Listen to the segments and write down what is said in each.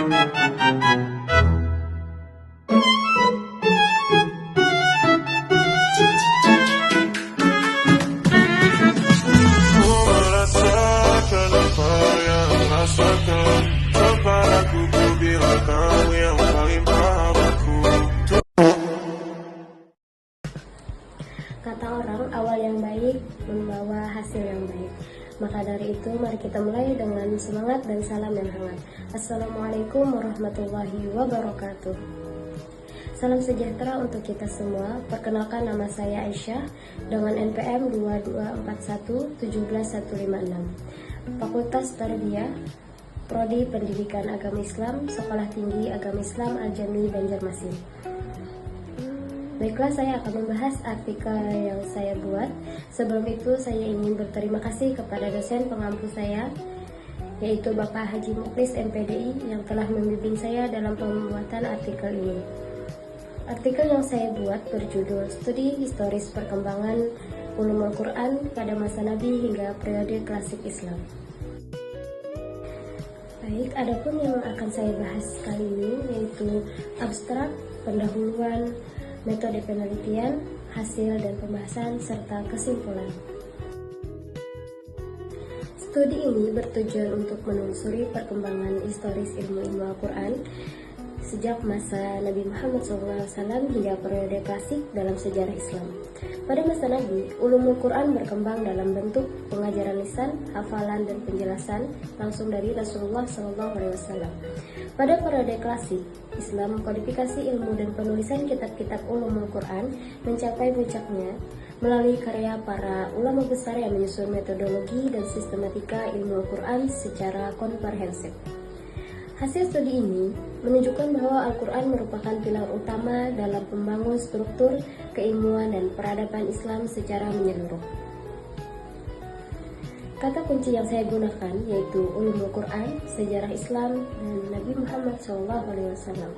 Merasakan apa yang rasakan, kepadaku ku bilang kau yang paling paham aku. Kata orang, awal yang baik membawa hasil yang baik. Maka dari itu, mari kita mulai dengan semangat dan salam yang hangat. Assalamualaikum warahmatullahi wabarakatuh. Salam sejahtera untuk kita semua. Perkenalkan, nama saya Aisyah dengan NPM 224117156. Fakultas Tarbiyah, Prodi Pendidikan Agama Islam, Sekolah Tinggi Agama Islam Al-Jami Banjarmasin. Baiklah, saya akan membahas artikel yang saya buat. Sebelum itu, saya ingin berterima kasih kepada dosen pengampu saya, yaitu Bapak Haji Muklis MPDI, yang telah membimbing saya dalam pembuatan artikel ini. Artikel yang saya buat berjudul Studi Historis Perkembangan Ulumul Quran pada masa Nabi hingga periode klasik Islam. Baik, adapun yang akan saya bahas kali ini yaitu abstrak, pendahuluan, metode penelitian, hasil dan pembahasan, serta kesimpulan. Studi ini bertujuan untuk menelusuri perkembangan historis ilmu Al-Quran sejak masa Nabi Muhammad SAW hingga periode klasik dalam sejarah Islam. Pada masa Nabi, ulumul Quran berkembang dalam bentuk pengajaran lisan, hafalan, dan penjelasan langsung dari Rasulullah SAW. Pada periode klasik, Islam mengkodifikasi ilmu dan penulisan kitab-kitab ulumul Quran mencapai puncaknya melalui karya para ulama besar yang menyusun metodologi dan sistematika ilmu Al-Quran secara komprehensif. Hasil studi ini menunjukkan bahwa Al-Quran merupakan pilar utama dalam membangun struktur, keilmuan, dan peradaban Islam secara menyeluruh. Kata kunci yang saya gunakan yaitu ulumul Quran, sejarah Islam, dan Nabi Muhammad SAW.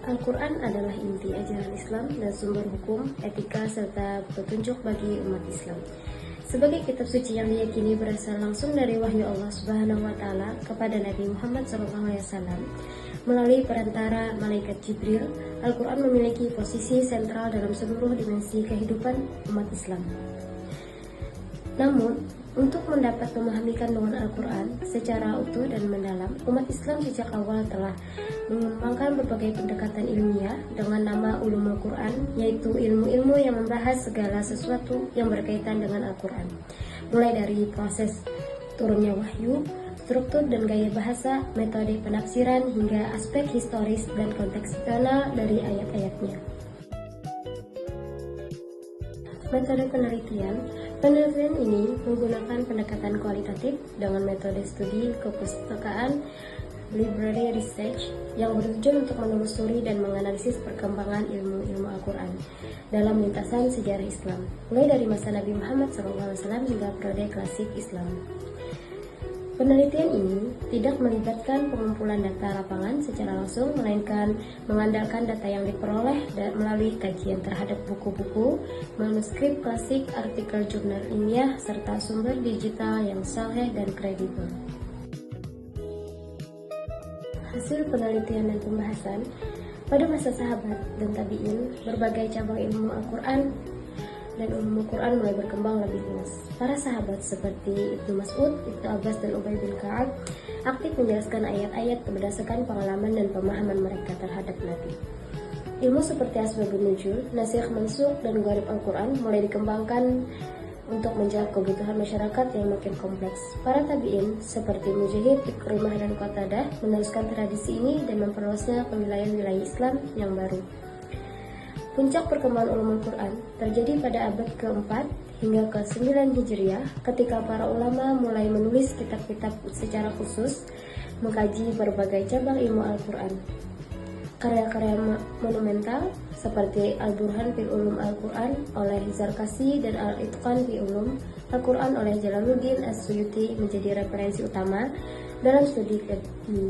Al-Quran adalah inti ajaran Islam dan sumber hukum, etika, serta petunjuk bagi umat Islam. Sebagai kitab suci yang diyakini berasal langsung dari wahyu Allah Subhanahu wa Ta'ala kepada Nabi Muhammad SAW melalui perantara malaikat Jibril, Al-Quran memiliki posisi sentral dalam seluruh dimensi kehidupan umat Islam. Namun, untuk mendapat memahami kandungan Al-Quran secara utuh dan mendalam, umat Islam sejak awal telah mengembangkan berbagai pendekatan ilmiah dengan nama ulumul Quran, yaitu ilmu-ilmu yang membahas segala sesuatu yang berkaitan dengan Al-Quran, mulai dari proses turunnya wahyu, struktur dan gaya bahasa, metode penafsiran, hingga aspek historis dan kontekstual dari ayat-ayatnya. Metode penelitian ini menggunakan pendekatan kualitatif dengan metode studi kepustakaan library research yang bertujuan untuk menelusuri dan menganalisis perkembangan ilmu Al-Quran dalam lintasan sejarah Islam, mulai dari masa Nabi Muhammad SAW hingga periode klasik Islam. Penelitian ini tidak melibatkan pengumpulan data lapangan secara langsung, melainkan mengandalkan data yang diperoleh melalui kajian terhadap buku-buku, manuskrip klasik, artikel jurnal ilmiah, serta sumber digital yang saleh dan kredibel. Hasil penelitian dan pembahasan, pada masa sahabat dan tabi'in, berbagai cabang ilmu Al-Quran dan ulumul Quran mulai berkembang lebih luas. Para sahabat seperti Ibnu Mas'ud, Ibnu Abbas, dan Ubay bin Ka'ab aktif menjelaskan ayat-ayat berdasarkan pengalaman dan pemahaman mereka terhadap Nabi. Ilmu seperti asbabun nuzul, nasikh mansukh, dan gharib Al-Quran mulai dikembangkan untuk menjawab kebutuhan masyarakat yang makin kompleks. Para tabi'in seperti Mujahid, Ikrimah, dan Qatadah meneruskan tradisi ini dan memperluasnya ke wilayah-wilayah Islam yang baru. Puncak perkembangan ulumul Quran terjadi pada abad ke-4 hingga ke-9 Hijriah ketika para ulama mulai menulis kitab-kitab secara khusus mengkaji berbagai cabang ilmu Al-Quran. Karya-karya monumental seperti Al-Burhan fi Ulum Al-Quran oleh Zarkasi dan Al-Itqan fi Ulum Al-Quran oleh Jalaluddin As-Suyuti menjadi referensi utama dalam studi ini.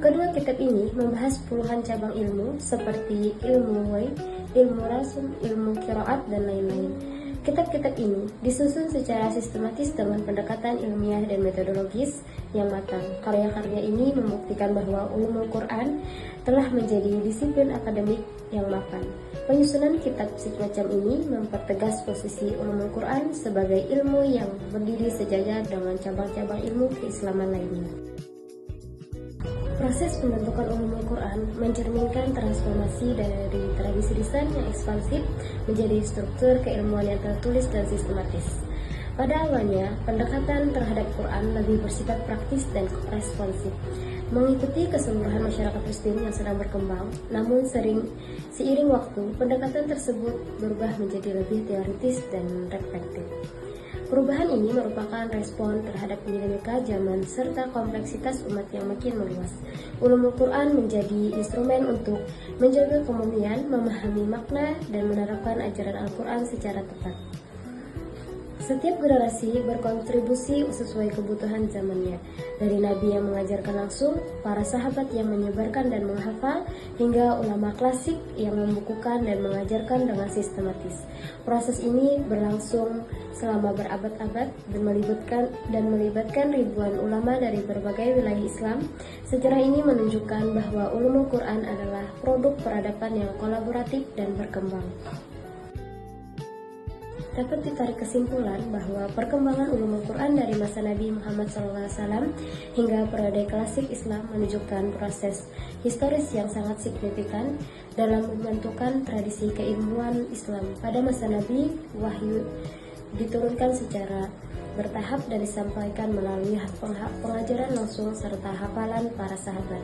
Kedua kitab ini membahas puluhan cabang ilmu seperti ilmu wahy, ilmu rasm, ilmu qiraat, dan lain-lain. Kitab-kitab ini disusun secara sistematis dengan pendekatan ilmiah dan metodologis yang matang. Karya-karya ini membuktikan bahwa ulumul Quran telah menjadi disiplin akademik yang mapan. Penyusunan kitab semacam ini mempertegas posisi ulumul Quran sebagai ilmu yang berdiri sejajar dengan cabang-cabang ilmu keislaman lainnya. Proses pembentukan ulumul Quran mencerminkan transformasi dari tradisi lisan yang ekspansif menjadi struktur keilmuan yang tertulis dan sistematis. Pada awalnya, pendekatan terhadap Quran lebih bersifat praktis dan responsif, mengikuti keseluruhan masyarakat Muslim yang sedang berkembang. Namun seiring waktu, pendekatan tersebut berubah menjadi lebih teoritis dan reflektif. Perubahan ini merupakan respon terhadap dinamika zaman serta kompleksitas umat yang makin meluas. Ulumul Quran menjadi instrumen untuk menjaga kemurnian, memahami makna, dan menerapkan ajaran Al-Quran secara tepat. Setiap generasi berkontribusi sesuai kebutuhan zamannya, dari nabi yang mengajarkan langsung, para sahabat yang menyebarkan dan menghafal, hingga ulama klasik yang membukukan dan mengajarkan dengan sistematis. Proses ini berlangsung selama berabad-abad dan melibatkan ribuan ulama dari berbagai wilayah Islam. Sejarah ini menunjukkan bahwa ulumul Quran adalah produk peradaban yang kolaboratif dan berkembang. Dapat ditarik kesimpulan bahwa perkembangan ulumul Quran dari masa Nabi Muhammad SAW hingga periode klasik Islam menunjukkan proses historis yang sangat signifikan dalam membentukan tradisi keilmuan Islam. Pada masa Nabi, wahyu diturunkan secara bertahap dan disampaikan melalui pengajaran langsung serta hafalan para sahabat.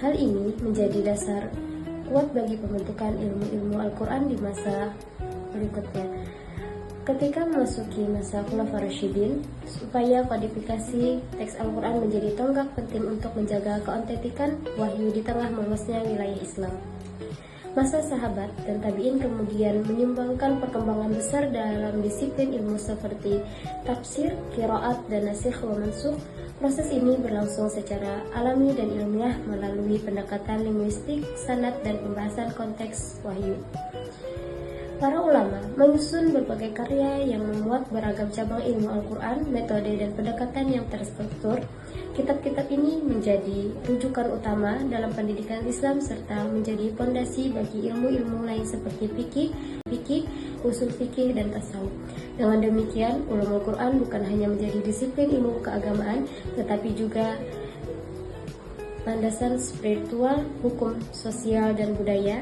Hal ini menjadi dasar kuat bagi pembentukan ilmu-ilmu Al-Quran di masa berikutnya. Ketika memasuki masa Khulafaur Rasyidin, upaya kodifikasi teks Al-Quran menjadi tonggak penting untuk menjaga keautentikan wahyu di tengah meluasnya wilayah Islam. Masa sahabat dan tabi'in kemudian menyumbangkan perkembangan besar dalam disiplin ilmu seperti tafsir, qiraat, dan nasikh wa mansukh. Proses ini berlangsung secara alami dan ilmiah melalui pendekatan linguistik, sanad, dan pembahasan konteks wahyu. Para ulama menyusun berbagai karya yang memuat beragam cabang ilmu Al-Quran, metode dan pendekatan yang terstruktur. Kitab-kitab ini menjadi rujukan utama dalam pendidikan Islam serta menjadi fondasi bagi ilmu-ilmu lain seperti fikih, usul fikih, dan tasawuf. Dengan demikian, ulumul Quran bukan hanya menjadi disiplin ilmu keagamaan, tetapi juga landasan spiritual, hukum sosial, dan budaya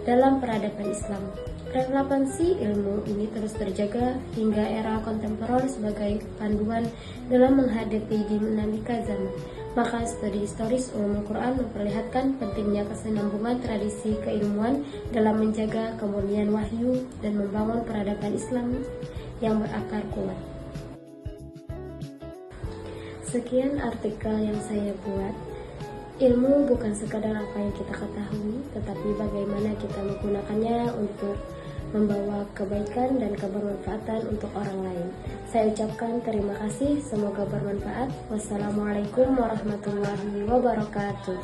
dalam peradaban Islam. Relevansi ilmu ini terus terjaga hingga era kontemporer sebagai panduan dalam menghadapi dinamika zaman. Maka studi historis ulumul Quran memperlihatkan pentingnya kesinambungan tradisi keilmuan dalam menjaga kemurnian wahyu dan membangun peradaban Islam yang berakar kuat. Sekian artikel yang saya buat. Ilmu bukan sekadar apa yang kita ketahui, tetapi bagaimana kita menggunakannya untuk membawa kebaikan dan kebermanfaatan untuk orang lain. Saya ucapkan terima kasih, semoga bermanfaat. Wassalamualaikum warahmatullahi wabarakatuh.